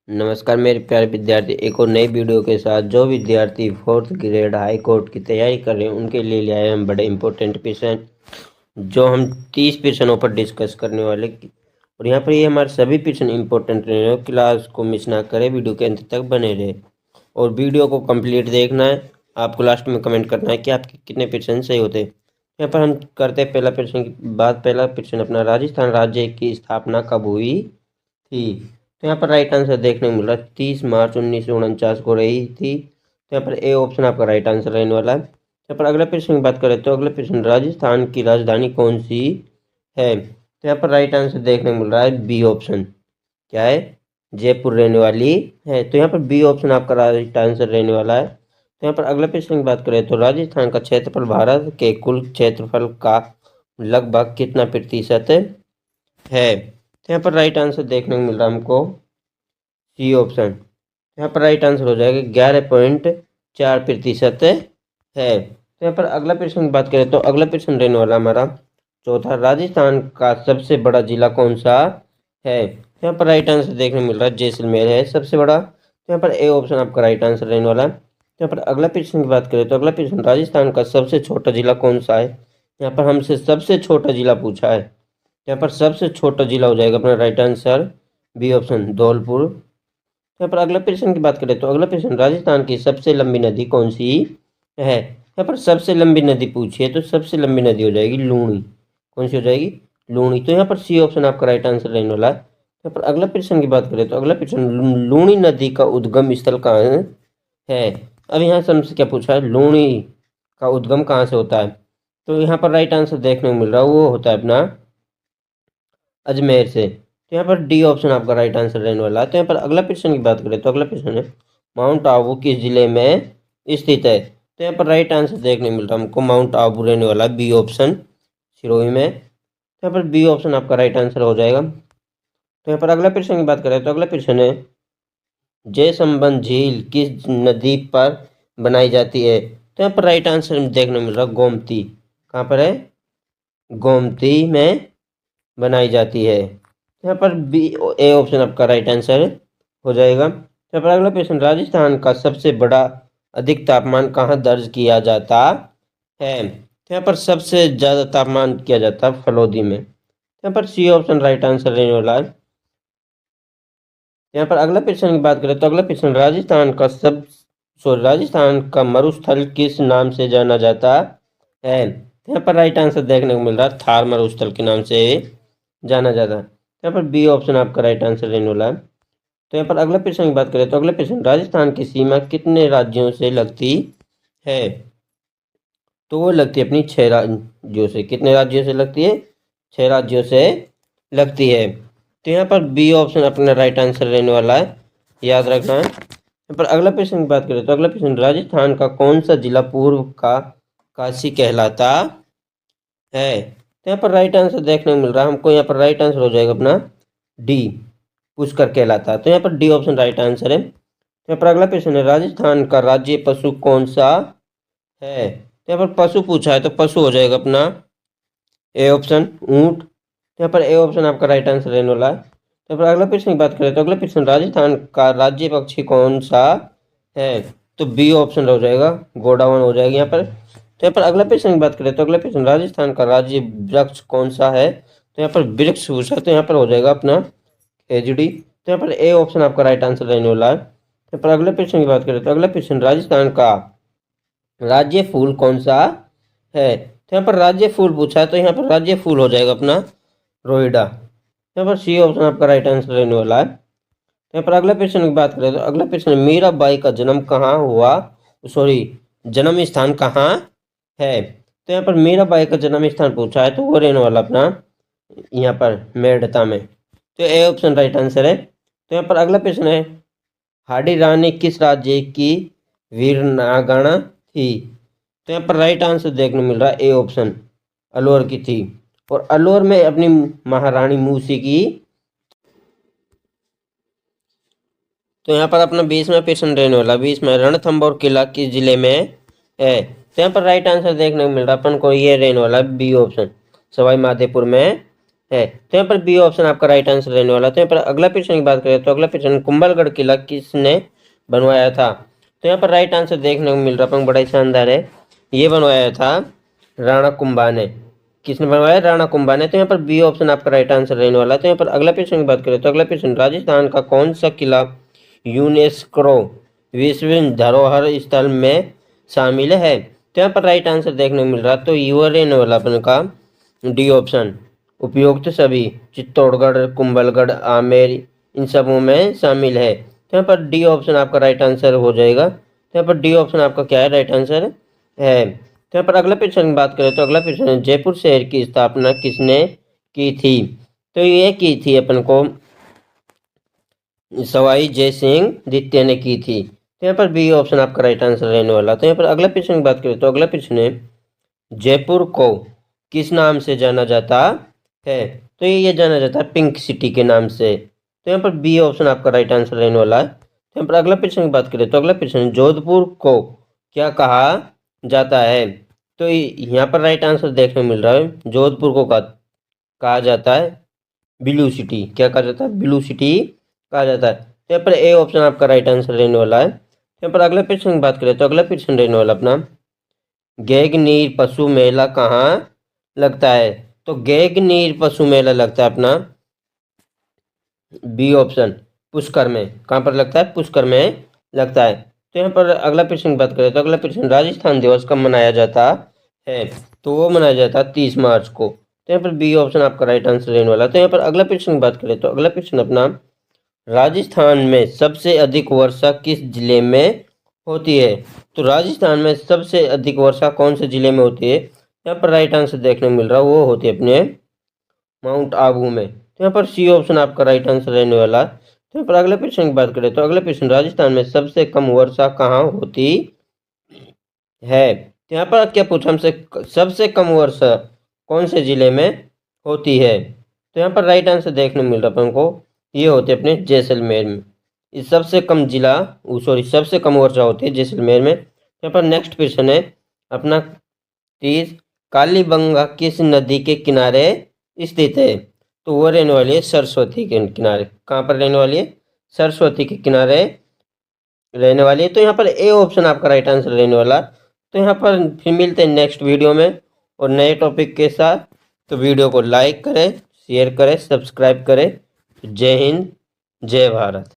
नमस्कार मेरे प्यारे विद्यार्थी, एक और नई वीडियो के साथ। जो विद्यार्थी फोर्थ ग्रेड हाई कोर्ट की तैयारी कर रहे हैं उनके लिए ले आए हम बड़े इंपॉर्टेंट क्वेश्चन, जो हम 30 क्वेश्चनों पर डिस्कस करने वाले। और यहाँ पर ये हमारे सभी क्वेश्चन इंपॉर्टेंट रहे। क्लास को मिस ना करें, वीडियो के अंत तक बने रहे और वीडियो को कंप्लीट देखना है। आपको लास्ट में कमेंट करना है कि आपके कितने क्वेश्चन सही होते हैं। यहाँ पर हम करते हैं पहला क्वेश्चन की बात। पहला क्वेश्चन अपना, राजस्थान राज्य की स्थापना कब हुई थी? तो यहाँ पर राइट आंसर देखने को मिल रहा है 30 मार्च 1949 को रही थी। तो यहाँ पर ए ऑप्शन आपका राइट आंसर रहने वाला है। यहाँ पर अगला प्रश्न की बात करें तो अगला प्रश्न, राजस्थान की राजधानी कौन सी है? तो यहाँ पर राइट आंसर देखने को मिल रहा है बी ऑप्शन। क्या है? जयपुर रहने वाली है। तो यहाँ पर बी ऑप्शन आपका राइट आंसर रहने वाला है। तो यहाँ पर अगला प्रश्न की बात करें तो राजस्थान का क्षेत्रफल भारत के कुल क्षेत्रफल का लगभग कितना प्रतिशत है? तो यहाँ पर राइट आंसर देखने को मिल रहा है हमको सी ऑप्शन। यहाँ पर राइट आंसर हो जाएगा 11.4% है। तो यहाँ पर अगला प्रश्न की बात करें तो अगला प्रश्न रहने वाला हमारा चौथा, राजस्थान का सबसे बड़ा जिला कौन सा है? तो यहाँ पर राइट आंसर देखने को मिल रहा है जैसलमेर है सबसे बड़ा। तो यहाँ पर ए ऑप्शन आपका राइट आंसर रहने वाला है। तो यहाँ पर अगला प्रश्न की बात करें तो अगला प्रश्न, राजस्थान का सबसे छोटा जिला कौन सा है? यहाँ पर हमसे सबसे छोटा जिला पूछा है। यहाँ पर सबसे छोटा जिला हो जाएगा अपना right answer B option, Dholpur. यहाँ पर अगला प्रश्न की बात करें तो अगला प्रश्न, राजस्थान की सबसे लंबी नदी कौन सी है? यहाँ पर सबसे लंबी नदी पूछी है तो सबसे लंबी नदी हो जाएगी लूणी। कौन सी हो जाएगी? लूणी। तो यहाँ पर सी ऑप्शन आपका राइट आंसर रहने वाला है। यहाँ पर अगला प्रश्न की बात करें तो अगला प्रश्न, लूणी नदी का उद्गम स्थल कहाँ है? अब यहाँ से हमसे क्या पूछा है, लूणी का उद्गम कहाँ से होता है? तो यहाँ पर राइट आंसर देखने को मिल रहा है वो होता है अपना अजमेर से। तो यहाँ पर डी ऑप्शन आपका राइट आंसर रहने वाला है। तो यहाँ पर अगला प्रश्न की बात करें तो अगला प्रश्न है, माउंट आबू किस जिले में स्थित है? तो यहाँ पर राइट आंसर देखने को मिल रहा है हमको माउंट आबू रहने वाला है बी ऑप्शन, सिरोही में। तो यहाँ पर बी ऑप्शन आपका राइट आंसर हो जाएगा। तो यहाँ पर अगला प्रश्न की बात करें तो अगला प्रश्न है, जयसंबंध झील किस नदी पर बनाई जाती है? तो यहाँ पर राइट आंसर देखने को मिल रहा है गोमती। कहाँ पर है? गोमती में बनाई जाती है। यहाँ पर बी ए ऑप्शन आपका राइट आंसर हो जाएगा। यहाँ पर अगला प्रश्न, राजस्थान का सबसे बड़ा अधिक तापमान कहाँ दर्ज किया जाता है? तो यहाँ पर सबसे ज़्यादा तापमान किया जाता है फलौदी में। यहाँ पर सी ऑप्शन राइट आंसर रहने वाला है। यहाँ पर अगला प्रश्न की बात करें तो अगला प्रश्न, राजस्थान का मरुस्थल किस नाम से जाना जाता है? यहाँ पर राइट आंसर देखने को मिल रहा है थार मरुस्थल के नाम से जाना जाता है। यहाँ पर बी ऑप्शन आपका राइट आंसर रहने वाला है। तो यहाँ पर अगला प्रश्न की बात करें तो अगला प्रश्न, राजस्थान की सीमा कितने राज्यों से लगती है? तो वो लगती है अपनी 6 राज्यों से। कितने राज्यों से लगती है? 6 राज्यों से लगती है। तो यहाँ पर बी ऑप्शन अपना राइट आंसर रहने वाला है, याद रखना है। यहाँ पर अगला प्रश्न की बात करें तो अगला प्रश्न, राजस्थान का कौन सा जिला पूर्व का काशी कहलाता है? तो यहाँ पर राइट आंसर देखने को मिल रहा है हमको। यहाँ पर राइट आंसर हो जाएगा अपना डी, पुष्कर कहलाता है। तो यहाँ पर डी ऑप्शन राइट आंसर है। तो यहाँ पर अगला प्रश्न है, राजस्थान का राज्य पशु कौन सा है? तो यहाँ पर पशु पूछा है तो पशु हो जाएगा अपना ए ऑप्शन, ऊंट। तो यहाँ पर ए ऑप्शन आपका राइट आंसर रहने वाला है। तो यहाँ पर अगला प्रश्न की बात करें तो अगला प्रश्न, राजस्थान का राज्य पक्षी कौन सा है? तो बी ऑप्शन हो जाएगा, गोडावण हो जाएगी यहाँ पर। तो यहाँ पर अगला प्रश्न की बात करें तो अगला प्रश्न, राजस्थान का राज्य वृक्ष कौन सा है? तो यहाँ पर वृक्ष पूछा तो यहाँ पर हो जाएगा अपना खेजड़ी। तो यहाँ पर ए ऑप्शन आपका राइट आंसर रहने वाला है। यहाँ पर अगले प्रश्न की बात करें तो अगला प्रश्न, राजस्थान का राज्य फूल कौन सा है? तो यहाँ पर राज्य फूल पूछा है तो यहाँ पर राज्य फूल हो जाएगा अपना रोहिडा। यहाँ पर सी ऑप्शन आपका राइट आंसर रहने वाला है। यहाँ पर अगला प्रश्न की बात करें तो अगला प्रश्न, मीराबाई का जन्म कहाँ हुआ, जन्म स्थान कहाँ है? तो यहाँ पर मीराबाई का जन्म स्थान पूछा है तो वो रहने वाला अपना यहाँ पर मेड़ता में। तो ए ऑप्शन राइट आंसर है। तो यहाँ पर अगला प्रश्न है, हाडी रानी किस राज्य की वीरनागणा थी? तो यहाँ पर राइट आंसर देखने मिल रहा है ए ऑप्शन, अलवर की थी। और अलवर में अपनी महारानी मूसी की। तो यहाँ पर अपना 20वां प्रश्न रहने वाला 20 में, रणथंभौर किला किस जिले में है? तो यहाँ पर राइट आंसर देखने को मिल रहा है अपन को, ये रहने वाला बी ऑप्शन, सवाई माधोपुर में है। तो यहाँ पर बी ऑप्शन आपका राइट आंसर रहने वाला। तो यहाँ पर अगला प्रश्न की बात करें तो अगला प्रश्न, कुंभलगढ़ किला किसने बनवाया था? तो यहाँ पर राइट आंसर देखने को मिल रहा है, बड़ा ही शानदार है। ये बनवाया था राणा कुंभा ने। किसने बनवाया? राणा कुंभा ने। तो यहाँ पर बी ऑप्शन आपका राइट आंसर रहने वाला। तो यहाँ पर अगला प्रश्न की बात करें तो अगला प्रश्न, राजस्थान का कौन सा किला यूनेस्को विश्व धरोहर स्थल में शामिल है? तो यहाँ पर राइट आंसर देखने को मिल रहा, तो ये रहने वाला अपन का डी ऑप्शन, उपयुक्त सभी, चित्तौड़गढ़, कुंभलगढ़, आमेर इन सबों में शामिल है। तो यहाँ पर डी ऑप्शन आपका राइट आंसर हो जाएगा। तो यहाँ पर डी ऑप्शन आपका क्या है? राइट आंसर है। तो यहाँ पर अगला प्रश्न की बात करें तो अगला प्रश्न, जयपुर शहर की स्थापना किसने की थी? तो ये की थी अपन को सवाई जय सिंह द्वितीय ने की थी। तो यहाँ पर बी ऑप्शन आपका राइट आंसर रहने वाला। तो यहाँ पर अगला प्रश्न की बात करें तो अगला प्रश्न है, जयपुर को किस नाम से जाना जाता है? तो ये जाना जाता है पिंक सिटी के नाम से। तो यहाँ पर बी ऑप्शन आपका राइट आंसर रहने वाला है। तो यहाँ पर अगला प्रश्न की बात करें तो अगला प्रश्न, जोधपुर को क्या कहा जाता है? तो यहाँ पर राइट आंसर देखने को मिल रहा है, जोधपुर को कहा जाता है ब्लू सिटी। क्या कहा जाता है? ब्लू सिटी कहा जाता है। तो यहाँ पर ए ऑप्शन आपका राइट आंसर रहने वाला है। यहाँ पर अगले प्रश्न की बात करें तो अगला प्रश्न रहने वाला अपना, गैगनीर पशु मेला कहाँ लगता है? तो गैगनीर पशु मेला लगता है अपना बी ऑप्शन, पुष्कर में। कहाँ पर लगता है? पुष्कर में लगता है। तो यहाँ पर अगला प्रश्न की बात करें तो अगला प्रश्न, राजस्थान दिवस कब मनाया जाता है? तो वो मनाया जाता है 30 मार्च को। तो यहाँ पर बी ऑप्शन आपका राइट आंसर रहने वाला। तो यहाँ पर अगला प्रश्न की बात करें तो अगला प्रश्न अपना, राजस्थान में सबसे अधिक वर्षा किस जिले में होती है? तो राजस्थान में सबसे अधिक वर्षा कौन से जिले में होती है? यहाँ पर राइट आंसर देखने को मिल रहा है, वो होती है अपने माउंट आबू में। तो यहाँ पर सी ऑप्शन आपका राइट आंसर रहने वाला। तो यहाँ पर अगले प्रश्न की बात करें तो अगले प्रश्न, राजस्थान में सबसे कम वर्षा कहाँ होती है? तो यहाँ पर क्या पूछा हमसे, सबसे कम वर्षा कौन से जिले में होती है? तो यहाँ पर राइट आंसर देखने को मिल रहा है अपन को, ये होते अपने जैसलमेर में। इस सबसे कम जिला, सॉरी, सबसे कम वर्षा होती है जैसलमेर में। यहाँ पर नेक्स्ट क्वेश्चन है अपना 30, कालीबंगा किस नदी के किनारे स्थित है? तो वो रहने वाली है सरस्वती के किनारे। कहाँ पर रहने वाली है? सरस्वती के किनारे रहने वाली है। तो यहाँ पर ए ऑप्शन आपका राइट आंसर रहने वाला। तो यहाँ पर फिर मिलते हैं नेक्स्ट वीडियो में और नए टॉपिक के साथ। तो वीडियो को लाइक करें, शेयर करें, सब्सक्राइब करें। जय हिंद, जय भारत।